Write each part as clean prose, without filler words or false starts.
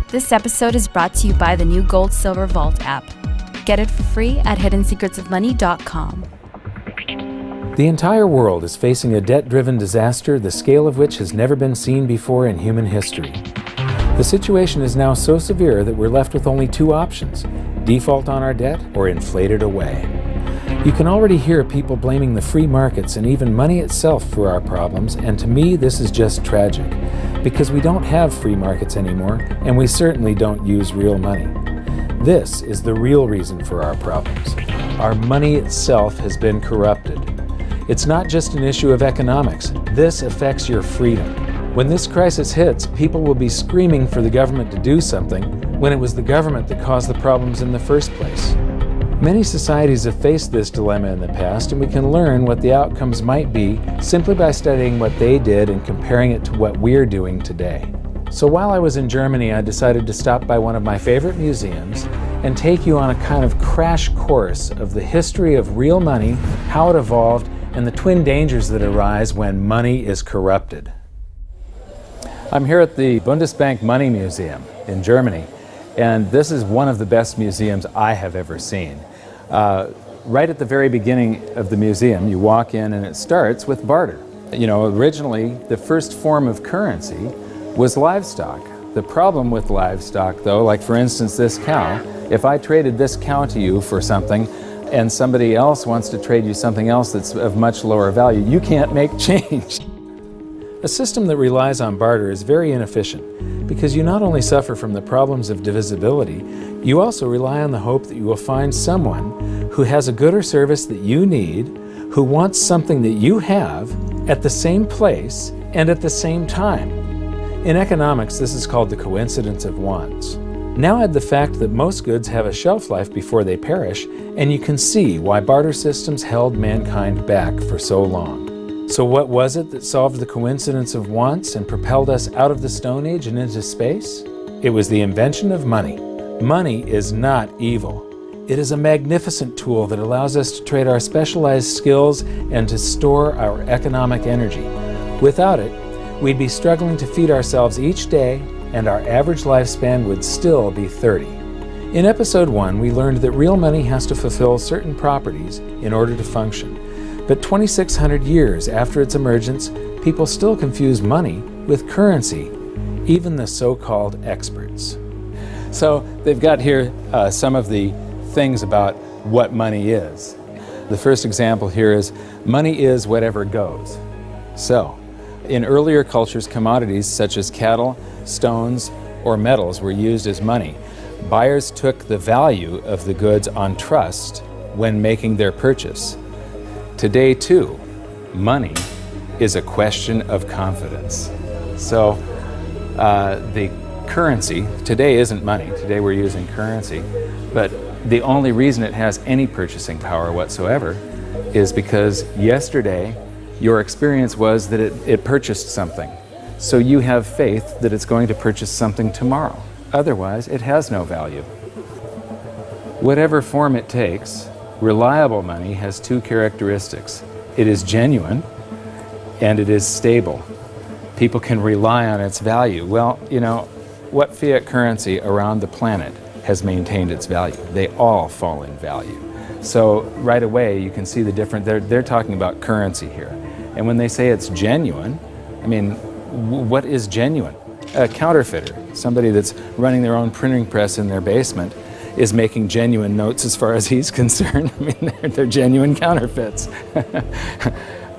This episode is brought to you by the new Gold Silver Vault app. Get it for free at hiddensecretsofmoney.com. The entire world is facing a debt-driven disaster, the scale of which has never been seen before in human history. The situation is now so severe that we're left with only two options: default on our debt or inflate it away. You can already hear people blaming the free markets and even money itself for our problems, and to me this is just tragic, because we don't have free markets anymore, and we certainly don't use real money. This is the real reason for our problems. Our money itself has been corrupted. It's not just an issue of economics. This affects your freedom. When this crisis hits, people will be screaming for the government to do something when it was the government that caused the problems in the first place. Many societies have faced this dilemma in the past, and we can learn what the outcomes might be simply by studying what they did and comparing it to what we're doing today. So while I was in Germany, I decided to stop by one of my favorite museums and take you on a kind of crash course of the history of real money, how it evolved, and the twin dangers that arise when money is corrupted. I'm here at the Bundesbank Money Museum in Germany, and this is one of the best museums I have ever seen. Right at the very beginning of the museum, you walk in and it starts with barter. You know, originally the first form of currency was livestock. The problem with livestock, though, like for instance this cow, if I traded this cow to you for something and somebody else wants to trade you something else that's of much lower value, you can't make change. A system that relies on barter is very inefficient because you not only suffer from the problems of divisibility, you also rely on the hope that you will find someone who has a good or service that you need, who wants something that you have at the same place and at the same time. In economics, this is called the coincidence of wants. Now add the fact that most goods have a shelf life before they perish, and you can see why barter systems held mankind back for so long. So what was it that solved the coincidence of wants and propelled us out of the Stone Age and into space? It was the invention of money. Money is not evil. It is a magnificent tool that allows us to trade our specialized skills and to store our economic energy. Without it, we'd be struggling to feed ourselves each day, and our average lifespan would still be 30. In episode 1, we learned that real money has to fulfill certain properties in order to function. But 2,600 years after its emergence, people still confuse money with currency, even the so-called experts. So they've got here some of the things about what money is. The first example here is money is whatever goes. So in earlier cultures, commodities such as cattle, stones, or metals were used as money. Buyers took the value of the goods on trust when making their purchase. Today, too, money is a question of confidence. So the currency, today isn't money, today we're using currency, but the only reason it has any purchasing power whatsoever is because yesterday your experience was that it purchased something. So you have faith that it's going to purchase something tomorrow. Otherwise, it has no value. Whatever form it takes, reliable money has two characteristics. It is genuine and it is stable. People can rely on its value. Well, you know, what fiat currency around the planet has maintained its value? They all fall in value. So right away you can see the difference. They're talking about currency here. And when they say it's genuine, I mean, what is genuine? A counterfeiter, somebody that's running their own printing press in their basement, is making genuine notes as far as he's concerned. I mean, they're genuine counterfeits.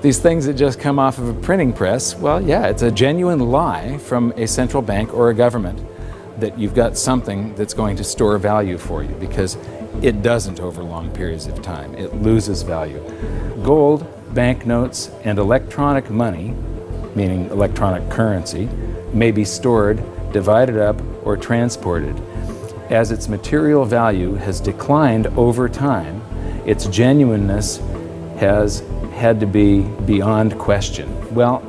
These things that just come off of a printing press, well, yeah, it's a genuine lie from a central bank or a government that you've got something that's going to store value for you, because it doesn't over long periods of time. It loses value. Gold, banknotes, and electronic money, meaning electronic currency, may be stored, divided up, or transported. As its material value has declined over time, its genuineness has had to be beyond question. Well,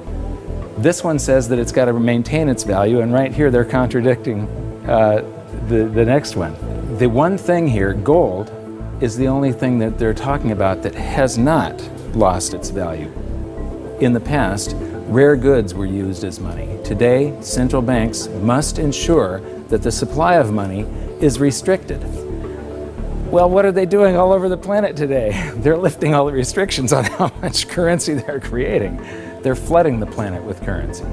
this one says that it's got to maintain its value, and right here they're contradicting the next one. The one thing here, gold, is the only thing that they're talking about that has not lost its value. In the past, rare goods were used as money. Today, central banks must ensure that the supply of money is restricted. Well, what are they doing all over the planet today? They're lifting all the restrictions on how much currency they're creating. They're flooding the planet with currency.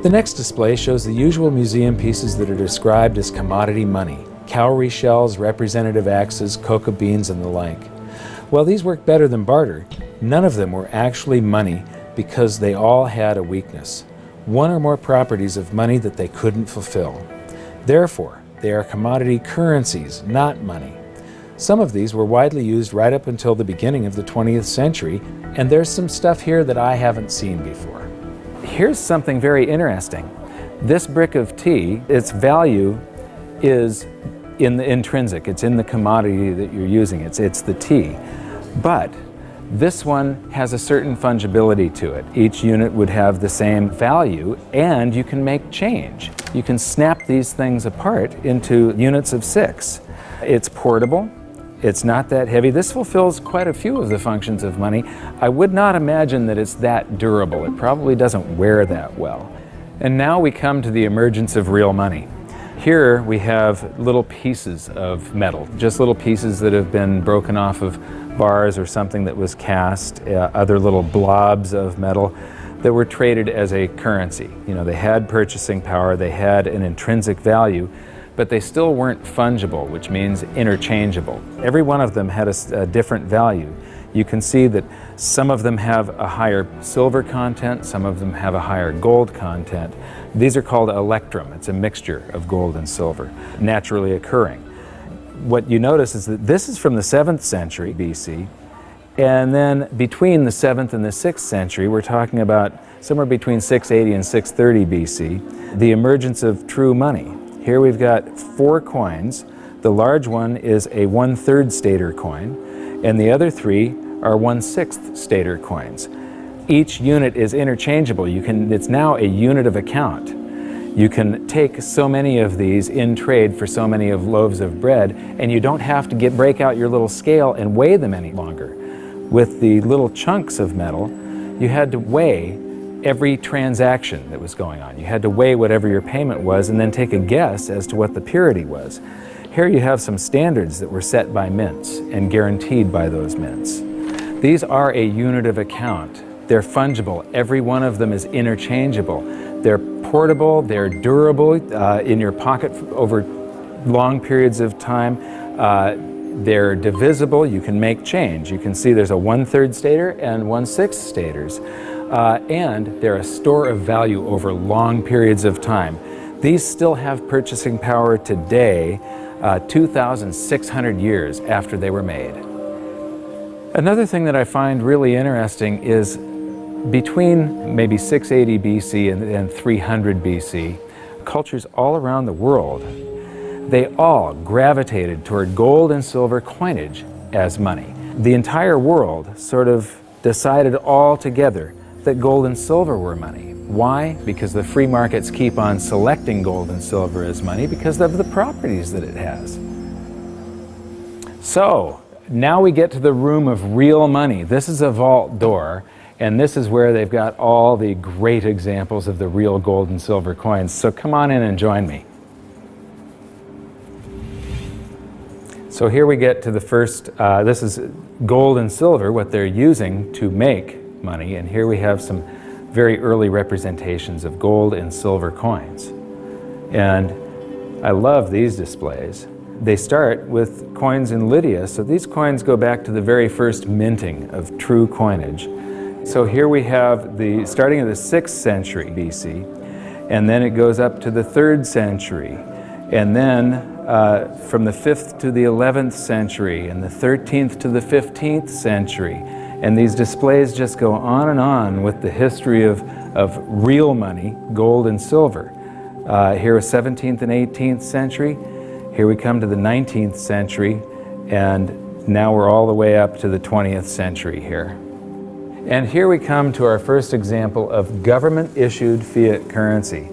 The next display shows the usual museum pieces that are described as commodity money: cowrie shells, representative axes, cocoa beans, and the like. While these work better than barter, none of them were actually money because they all had a weakness: one or more properties of money that they couldn't fulfill. Therefore, they are commodity currencies, not money. Some of these were widely used right up until the beginning of the 20th century, and there's some stuff here that I haven't seen before. Here's something very interesting. This brick of tea, its value is in the intrinsic, it's in the commodity that you're using, it's the tea. But this one has a certain fungibility to it. Each unit would have the same value, and you can make change. You can snap these things apart into units of 6. It's portable. It's not that heavy. This fulfills quite a few of the functions of money. I would not imagine that it's that durable. It probably doesn't wear that well. And now we come to the emergence of real money. Here we have little pieces of metal, just little pieces that have been broken off of bars or something that was cast, other little blobs of metal that were traded as a currency. You know, they had purchasing power, they had an intrinsic value, but they still weren't fungible, which means interchangeable. Every one of them had a different value. You can see that some of them have a higher silver content, some of them have a higher gold content. These are called electrum. It's a mixture of gold and silver, naturally occurring. What you notice is that this is from the 7th century BC, and then between the 7th and the 6th century, we're talking about somewhere between 680 and 630 BC, the emergence of true money. Here we've got 4 coins. The large one is a 1/3 stater coin, and the other 3 are 1/6 stater coins. Each unit is interchangeable. It's now a unit of account. You can take so many of these in trade for so many of loaves of bread, and you don't have to break out your little scale and weigh them any longer. With the little chunks of metal, you had to weigh every transaction that was going on. You had to weigh whatever your payment was and then take a guess as to what the purity was. Here you have some standards that were set by mints and guaranteed by those mints. These are a unit of account. They're fungible. Every one of them is interchangeable. They're portable, they're durable in your pocket over long periods of time. They're divisible. You can make change. You can see there's a 1/3 stater and 1/6 staters. And they're a store of value over long periods of time. These still have purchasing power today, 2,600 years after they were made. Another thing that I find really interesting is between maybe 680 BC and 300 BC, cultures all around the world, they all gravitated toward gold and silver coinage as money. The entire world sort of decided all together that gold and silver were money. Why? Because the free markets keep on selecting gold and silver as money because of the properties that it has. So, now we get to the room of real money. This is a vault door, and this is where they've got all the great examples of the real gold and silver coins. So come on in and join me. So here we get to the first, this is gold and silver, what they're using to make money, and here we have some very early representations of gold and silver coins. And I love these displays. They start with coins in Lydia, so these coins go back to the very first minting of true coinage. So here we have starting in the 6th century BC, and then it goes up to the 3rd century, and then from the 5th to the 11th century, and the 13th to the 15th century. And these displays just go on and on with the history of real money, gold and silver. Here is 17th and 18th century. Here we come to the 19th century, and now we're all the way up to the 20th century here. And here we come to our first example of government-issued fiat currency.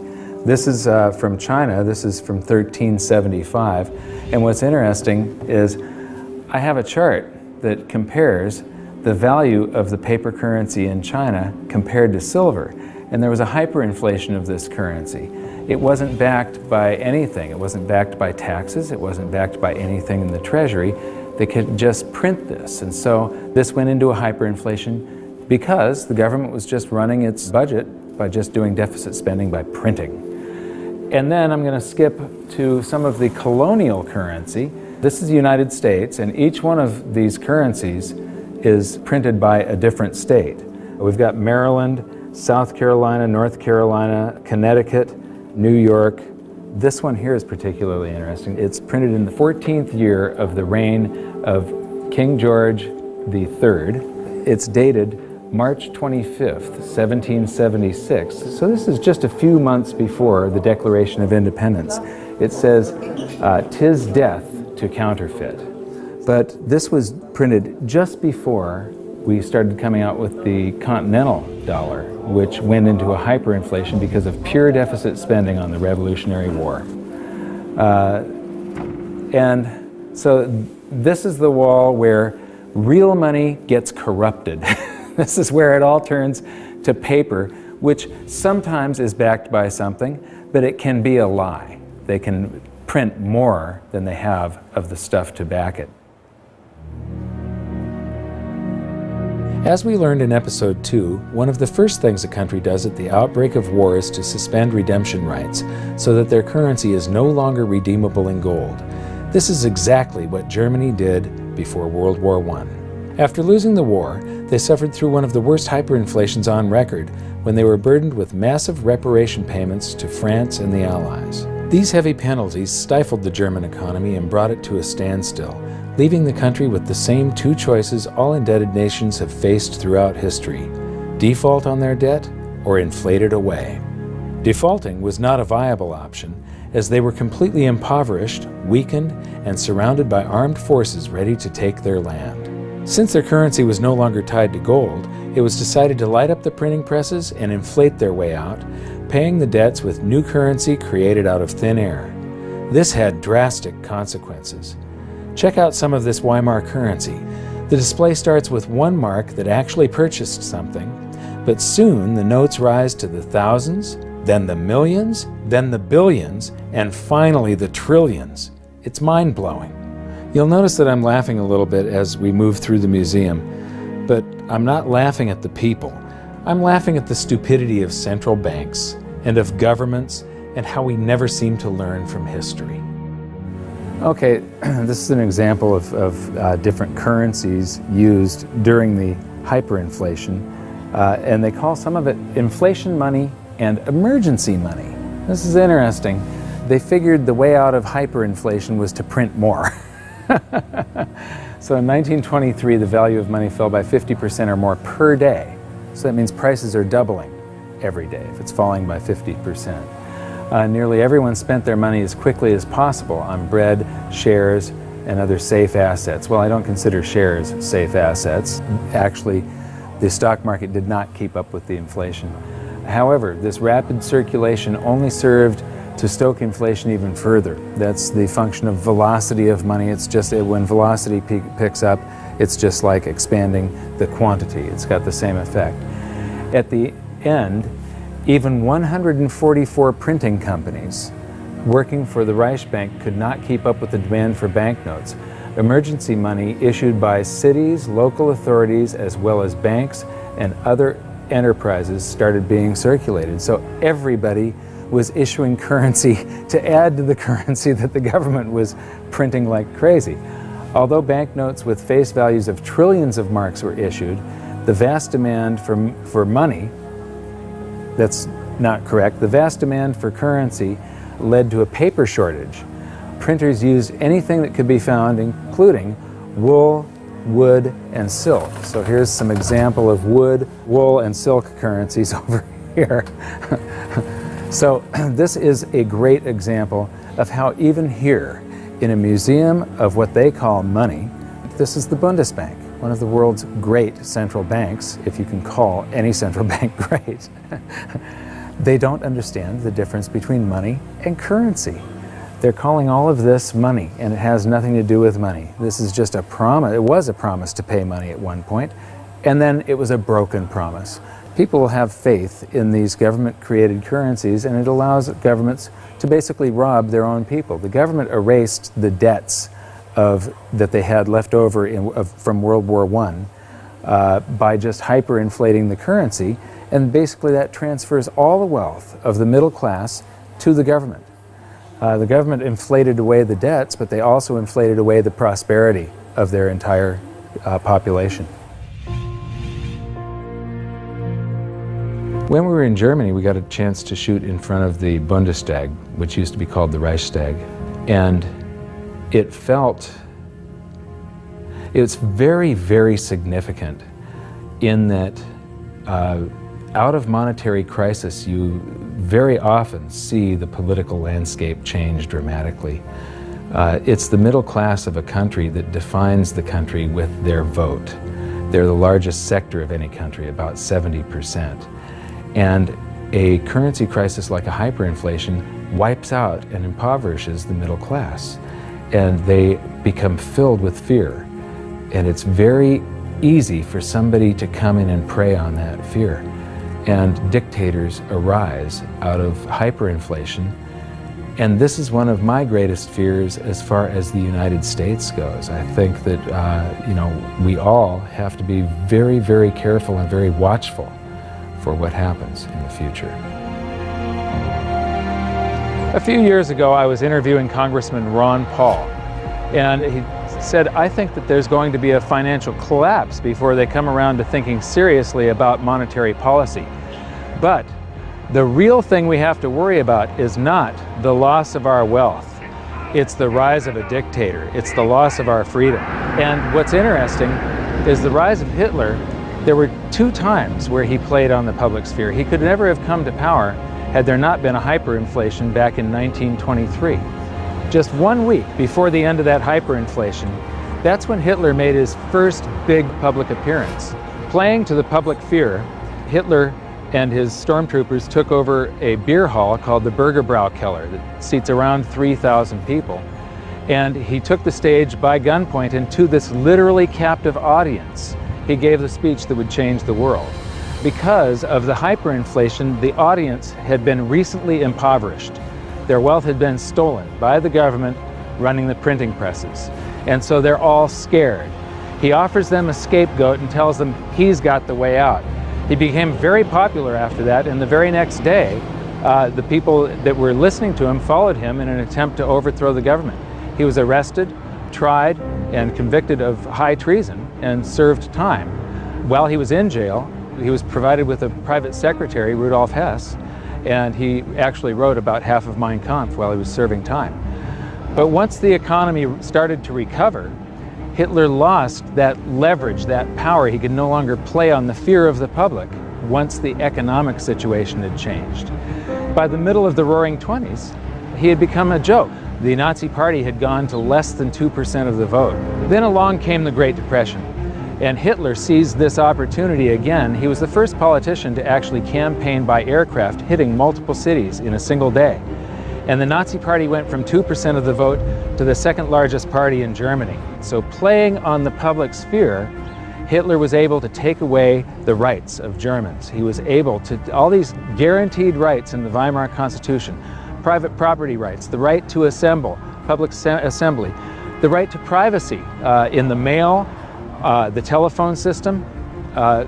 This is from China. This is from 1375. And what's interesting is I have a chart that compares the value of the paper currency in China compared to silver. And there was a hyperinflation of this currency. It wasn't backed by anything. It wasn't backed by taxes. It wasn't backed by anything in the Treasury. They could just print this. And so this went into a hyperinflation because the government was just running its budget by just doing deficit spending by printing. And then I'm going to skip to some of the colonial currency. This is the United States, and each one of these currencies is printed by a different state. We've got Maryland, South Carolina, North Carolina, Connecticut, New York. This one here is particularly interesting. It's printed in the 14th year of the reign of King George III. It's dated March 25th, 1776. So this is just a few months before the Declaration of Independence. It says, "'Tis death to counterfeit." But this was printed just before we started coming out with the continental dollar, which went into a hyperinflation because of pure deficit spending on the Revolutionary War. And so this is the wall where real money gets corrupted. This is where it all turns to paper, which sometimes is backed by something, but it can be a lie. They can print more than they have of the stuff to back it. As we learned in episode 2, one of the first things a country does at the outbreak of war is to suspend redemption rights so that their currency is no longer redeemable in gold. This is exactly what Germany did before World War I. After losing the war, they suffered through one of the worst hyperinflations on record when they were burdened with massive reparation payments to France and the Allies. These heavy penalties stifled the German economy and brought it to a standstill, leaving the country with the same two choices all indebted nations have faced throughout history: default on their debt or inflate it away. Defaulting was not a viable option, as they were completely impoverished, weakened, and surrounded by armed forces ready to take their land. Since their currency was no longer tied to gold, it was decided to light up the printing presses and inflate their way out, paying the debts with new currency created out of thin air. This had drastic consequences. Check out some of this Weimar currency. The display starts with one mark that actually purchased something, but soon the notes rise to the thousands, then the millions, then the billions, and finally the trillions. It's mind-blowing. You'll notice that I'm laughing a little bit as we move through the museum, but I'm not laughing at the people. I'm laughing at the stupidity of central banks and of governments and how we never seem to learn from history. Okay, this is an example of different currencies used during the hyperinflation, and they call some of it inflation money and emergency money. This is interesting. They figured the way out of hyperinflation was to print more. So in 1923, the value of money fell by 50% or more per day. So that means prices are doubling every day if it's falling by 50%. Nearly everyone spent their money as quickly as possible on bread, shares, and other safe assets. Well, I don't consider shares safe assets. Actually, the stock market did not keep up with the inflation. However, this rapid circulation only served to stoke inflation even further. That's the function of velocity of money. It's just when velocity picks up, it's just like expanding the quantity. It's got the same effect. At the end, even 144 printing companies working for the Reichsbank could not keep up with the demand for banknotes. Emergency money issued by cities, local authorities, as well as banks and other enterprises started being circulated. So everybody was issuing currency to add to the currency that the government was printing like crazy. Although banknotes with face values of trillions of marks were issued, the vast demand for money, that's not correct, the vast demand for currency led to a paper shortage. Printers used anything that could be found, including wool, wood, and silk. So here's some example of wood, wool, and silk currencies over here. So this is a great example of how even here, in a museum of what they call money, this is the Bundesbank, one of the world's great central banks, if you can call any central bank great. They don't understand the difference between money and currency. They're calling all of this money, and it has nothing to do with money. This is just a promise. It was a promise to pay money at one point, and then it was a broken promise. people will have faith in these government-created currencies, and it allows governments to basically rob their own people. The government erased the debts that they had left over from World War I by just hyperinflating the currency, and basically that transfers all the wealth of the middle class to the government. The government inflated away the debts, but they also inflated away the prosperity of their entire population. When we were in Germany, we got a chance to shoot in front of the Bundestag, which used to be called the Reichstag, and it's very, very significant in that out of monetary crisis, you very often see the political landscape change dramatically. It's the middle class of a country that defines the country with their vote. They're the largest sector of any country, about 70%. And a currency crisis like a hyperinflation wipes out and impoverishes the middle class. And they become filled with fear. And it's very easy for somebody to come in and prey on that fear. And dictators arise out of hyperinflation. And this is one of my greatest fears as far as the United States goes. I think that we all have to be very, very careful and very watchful for what happens in the future. A few years ago, I was interviewing Congressman Ron Paul, and he said, I think that there's going to be a financial collapse before they come around to thinking seriously about monetary policy. But the real thing we have to worry about is not the loss of our wealth. It's the rise of a dictator. It's the loss of our freedom. And what's interesting is the rise of Hitler. There were 2 times where he played on the public sphere. He could never have come to power had there not been a hyperinflation back in 1923. Just 1 week before the end of that hyperinflation, that's when Hitler made his first big public appearance. Playing to the public fear, Hitler and his stormtroopers took over a beer hall called the Bürgerbraukeller that seats around 3,000 people. And he took the stage by gunpoint, and to this literally captive audience, he gave the speech that would change the world. Because of the hyperinflation, the audience had been recently impoverished. Their wealth had been stolen by the government running the printing presses. And so they're all scared. He offers them a scapegoat and tells them he's got the way out. He became very popular after that, and the very next day, the people that were listening to him followed him in an attempt to overthrow the government. He was arrested, tried, and convicted of high treason and served time. While he was in jail, he was provided with a private secretary, Rudolf Hess, and he actually wrote about half of Mein Kampf while he was serving time. But once the economy started to recover, Hitler lost that leverage, that power. He could no longer play on the fear of the public once the economic situation had changed. By the middle of the Roaring '20s, he had become a joke. The Nazi Party had gone to less than 2% of the vote. Then along came the Great Depression, and Hitler seized this opportunity again. He was the first politician to actually campaign by aircraft, hitting multiple cities in a single day. And the Nazi Party went from 2% of the vote to the second largest party in Germany. So playing on the public sphere, Hitler was able to take away the rights of Germans. He was able to, all these guaranteed rights in the Weimar Constitution, private property rights, the right to assemble, public assembly, the right to privacy in the mail, the telephone system.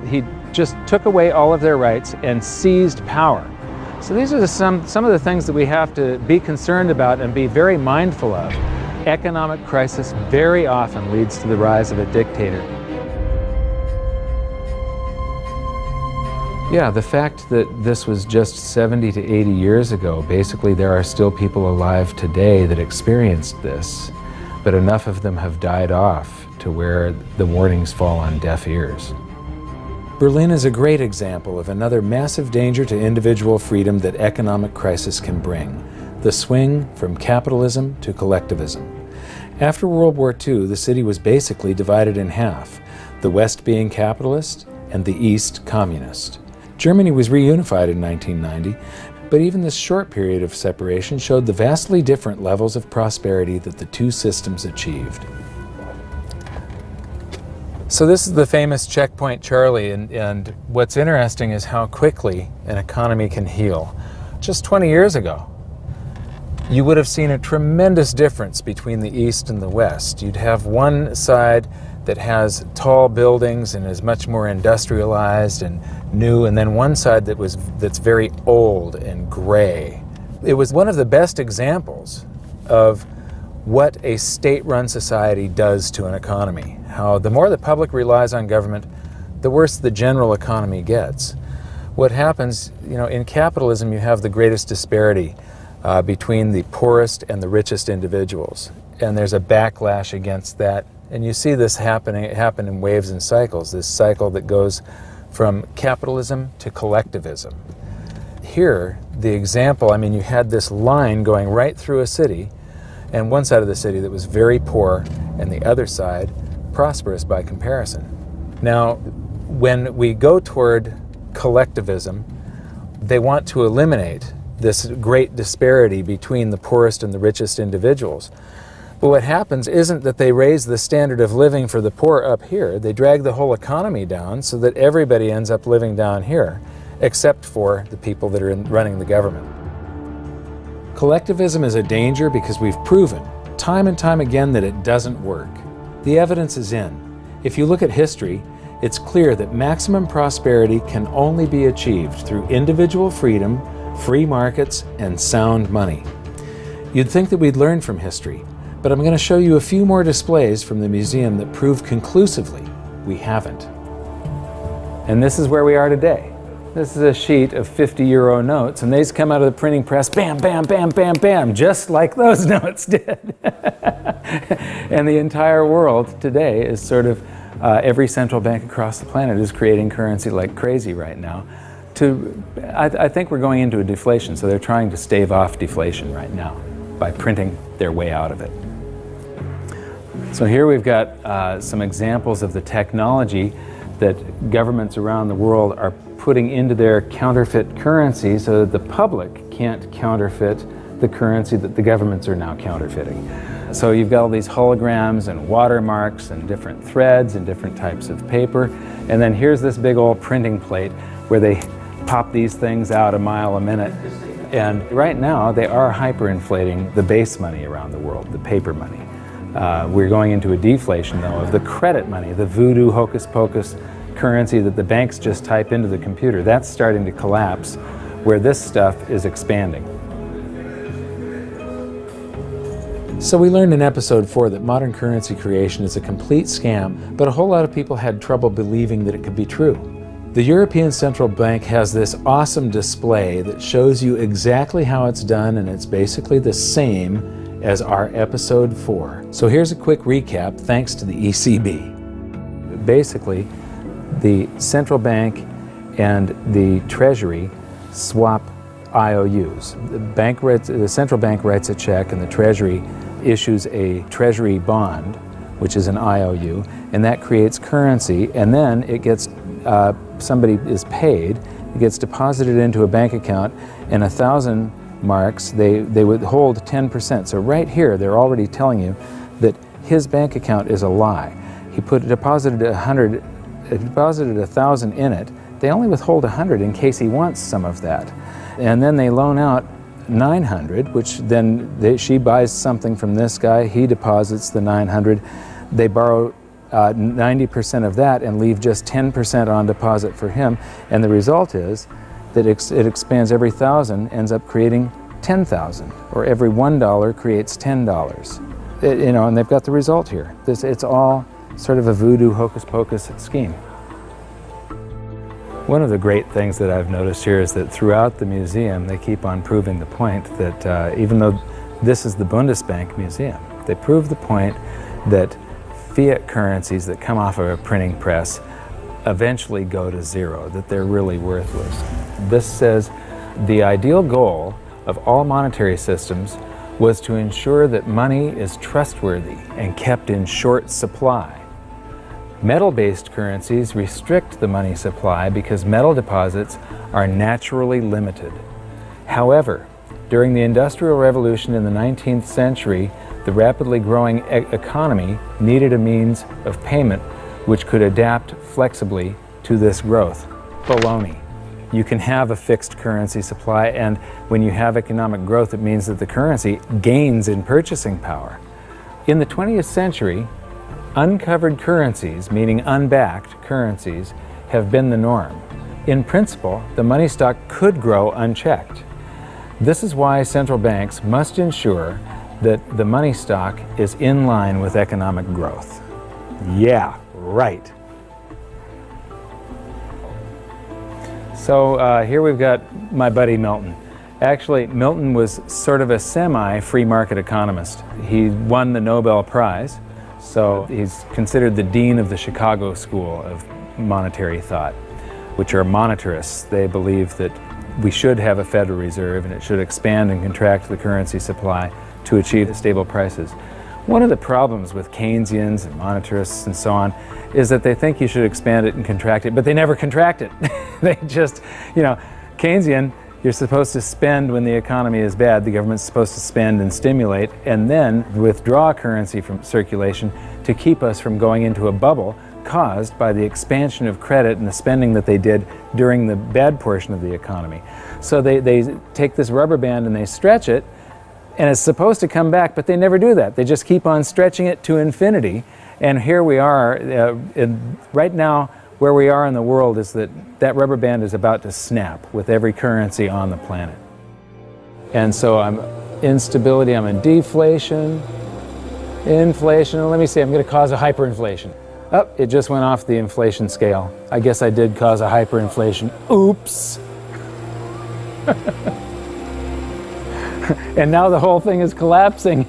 He just took away all of their rights and seized power. So these are some of the things that we have to be concerned about and be very mindful of. Economic crisis very often leads to the rise of a dictator. Yeah, the fact that this was just 70 to 80 years ago, basically there are still people alive today that experienced this, but enough of them have died off to where the warnings fall on deaf ears. Berlin is a great example of another massive danger to individual freedom that economic crisis can bring, the swing from capitalism to collectivism. After World War II, the city was basically divided in half, the West being capitalist and the East communist. Germany was reunified in 1990, but even this short period of separation showed the vastly different levels of prosperity that the two systems achieved. So this is the famous checkpoint Charlie, and what's interesting is how quickly an economy can heal. Just 20 years ago, you would have seen a tremendous difference between the East and the West. You'd have one side that has tall buildings and is much more industrialized and new, and then one side that's very old and gray. It was one of the best examples of what a state-run society does to an economy. How the more the public relies on government, the worse the general economy gets. What happens, in capitalism, you have the greatest disparity between the poorest and the richest individuals. And there's a backlash against that. And you see this happen in waves and cycles, this cycle that goes from capitalism to collectivism. Here, the example, you had this line going right through a city, and one side of the city that was very poor, and the other side prosperous by comparison. Now, when we go toward collectivism, they want to eliminate this great disparity between the poorest and the richest individuals. But what happens isn't that they raise the standard of living for the poor up here. They drag the whole economy down so that everybody ends up living down here, except for the people that are running the government. Collectivism is a danger because we've proven time and time again that it doesn't work. The evidence is in. If you look at history, it's clear that maximum prosperity can only be achieved through individual freedom, free markets, and sound money. You'd think that we'd learn from history, but I'm going to show you a few more displays from the museum that prove conclusively we haven't. And this is where we are today. This is a sheet of 50-euro notes, and these come out of the printing press, bam, bam, bam, bam, bam, just like those notes did. And the entire world today is sort of, every central bank across the planet is creating currency like crazy right now. I think we're going into a deflation, so they're trying to stave off deflation right now by printing their way out of it. So here we've got some examples of the technology that governments around the world are putting into their counterfeit currency so that the public can't counterfeit the currency that the governments are now counterfeiting. So you've got all these holograms and watermarks and different threads and different types of paper. And then here's this big old printing plate where they pop these things out a mile a minute. And right now they are hyperinflating the base money around the world, the paper money. We're going into a deflation, though, of the credit money, the voodoo hocus-pocus currency that the banks just type into the computer. That's starting to collapse, where this stuff is expanding. So we learned in episode 4 that modern currency creation is a complete scam, but a whole lot of people had trouble believing that it could be true. The European Central Bank has this awesome display that shows you exactly how it's done, and it's basically the same as our episode 4. So here's a quick recap thanks to the ECB. Basically, the central bank and the Treasury swap IOUs. The central bank writes a check and the Treasury issues a Treasury bond, which is an IOU, and that creates currency, and then it gets, somebody is paid, it gets deposited into a bank account, and 1,000 marks, they withhold 10%. So right here, they're already telling you that his bank account is a lie. He deposited 1,000 in it. They only withhold 100 in case he wants some of that. And then they loan out 900, which then she buys something from this guy, he deposits the 900. They borrow 90% of that and leave just 10% on deposit for him. And the result is that it expands. Every 1,000 ends up creating 10,000, or every $1 creates $10. And they've got the result here. It's all sort of a voodoo hocus-pocus scheme. One of the great things that I've noticed here is that throughout the museum, they keep on proving the point that even though this is the Bundesbank Museum, they prove the point that fiat currencies that come off of a printing press eventually go to zero, that they're really worthless. This says the ideal goal of all monetary systems was to ensure that money is trustworthy and kept in short supply. Metal-based currencies restrict the money supply because metal deposits are naturally limited. However, during the Industrial Revolution in the 19th century, the rapidly growing economy needed a means of payment which could adapt flexibly to this growth. Baloney. You can have a fixed currency supply, and when you have economic growth, it means that the currency gains in purchasing power. In the 20th century, uncovered currencies, meaning unbacked currencies, have been the norm. In principle, the money stock could grow unchecked. This is why central banks must ensure that the money stock is in line with economic growth. Yeah, right. So here we've got my buddy Milton. Actually, Milton was sort of a semi-free market economist. He won the Nobel Prize, so he's considered the dean of the Chicago School of Monetary Thought, which are monetarists. They believe that we should have a Federal Reserve and it should expand and contract the currency supply to achieve stable prices. One of the problems with Keynesians and monetarists and so on is that they think you should expand it and contract it, but they never contract it. They just, Keynesian, you're supposed to spend when the economy is bad. The government's supposed to spend and stimulate and then withdraw currency from circulation to keep us from going into a bubble caused by the expansion of credit and the spending that they did during the bad portion of the economy. So they take this rubber band and they stretch it, and it's supposed to come back, but they never do that. They just keep on stretching it to infinity. And here we are, right now, where we are in the world is that rubber band is about to snap with every currency on the planet. And so I'm instability, I'm in deflation, inflation. Let me see, I'm going to cause a hyperinflation. Oh, it just went off the inflation scale. I guess I did cause a hyperinflation. Oops. And now the whole thing is collapsing.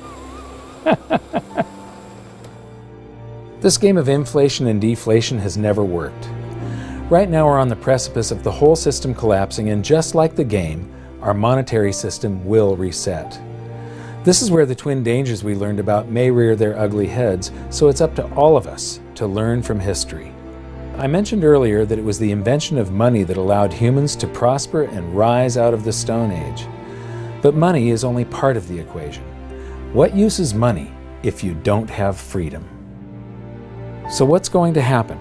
This game of inflation and deflation has never worked. Right now we're on the precipice of the whole system collapsing, and just like the game, our monetary system will reset. This is where the twin dangers we learned about may rear their ugly heads, so it's up to all of us to learn from history. I mentioned earlier that it was the invention of money that allowed humans to prosper and rise out of the Stone Age. But money is only part of the equation. What use is money if you don't have freedom? So what's going to happen?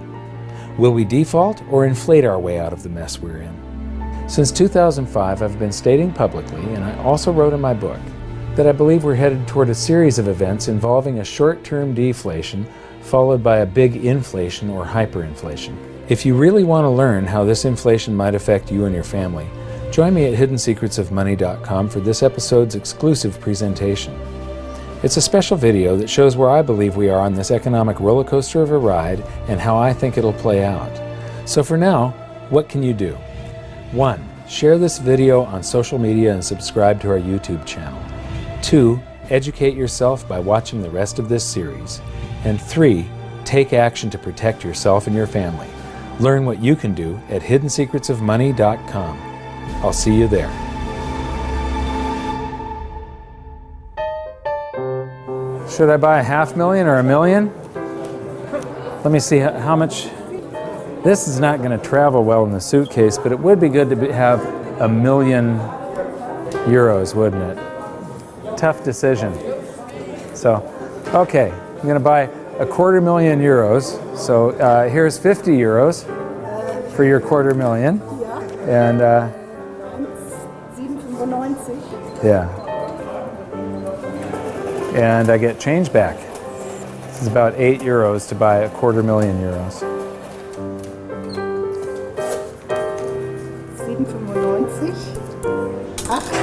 Will we default or inflate our way out of the mess we're in? Since 2005, I've been stating publicly, and I also wrote in my book, that I believe we're headed toward a series of events involving a short-term deflation followed by a big inflation or hyperinflation. If you really want to learn how this inflation might affect you and your family, join me at hiddensecretsofmoney.com for this episode's exclusive presentation. It's a special video that shows where I believe we are on this economic roller coaster of a ride and how I think it'll play out. So for now, what can you do? 1. Share this video on social media and subscribe to our YouTube channel. 2. Educate yourself by watching the rest of this series. And 3. Take action to protect yourself and your family. Learn what you can do at hiddensecretsofmoney.com. I'll see you there. Should I buy $500,000 or $1 million? Let me see how much. This is not going to travel well in the suitcase, but it would be good to have €1 million, wouldn't it? Tough decision. So, okay, I'm going to buy €250,000. So here's €50 for your €250,000. And 7,95. Yeah. And I get change back. This is about €8 to buy €250,000. 7,95,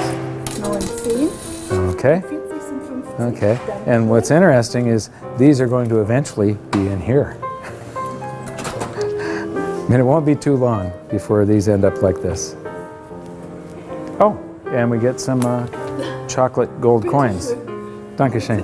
8, 9, 10. Okay. 40 sind 50. Okay. And what's interesting is these are going to eventually be in here. And it won't be too long before these end up like this. Oh, and we get some chocolate gold coins. Dankeschön.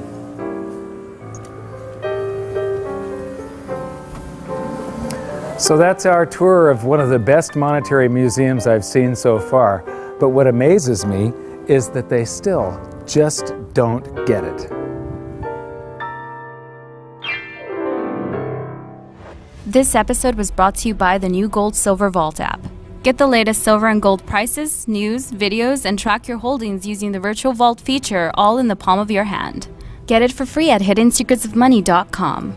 So that's our tour of one of the best monetary museums I've seen so far. But what amazes me is that they still just don't get it. This episode was brought to you by the new Gold Silver Vault app. Get the latest silver and gold prices, news, videos, and track your holdings using the virtual vault feature all in the palm of your hand. Get it for free at hiddensecretsofmoney.com.